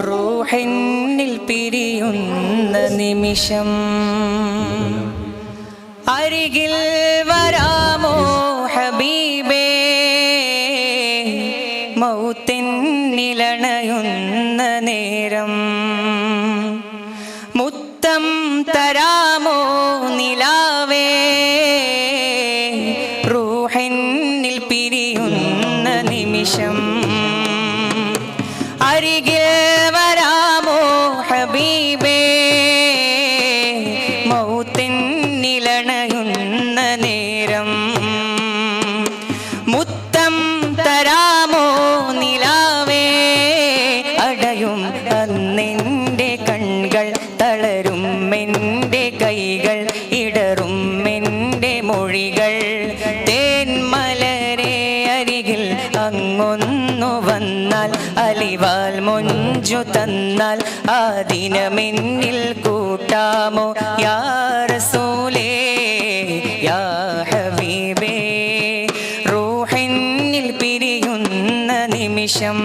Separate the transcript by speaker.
Speaker 1: റൂഹിന്നിൽ പിരിയുന്ന നിമിഷം അരികിൽ വരാമോ ഹബീബേ മൗത്തിനിലണയുന്ന നേരം മുത്തം തരാമോ നിലാവേ റൂഹിന്നിൽ പിരിയുന്ന നിമിഷം അരികിൽ വരാമോ ഹബീബേ മൗത്തിനിലണയുന്ന നേരം മുത്തം തരാമോ നിലാവേ അടയും അന്നെൻ്റെ കൺകൾ തളരും എൻ്റെ കൈകൾ ഇടറും എൻ്റെ മൊഴികൾ തേന്മലരെ അരികിൽ അങ്ങൊന്നു വന്നാൽ അലിവാൽ മൊഞ്ചു തന്നാൽ ആ ദിനമെന്നിൽ കൂട്ടാമോ യാ റസൂലേ യാ ഹബീബേ റൂഹിന്നിൽ പിരിയുന്ന നിമിഷം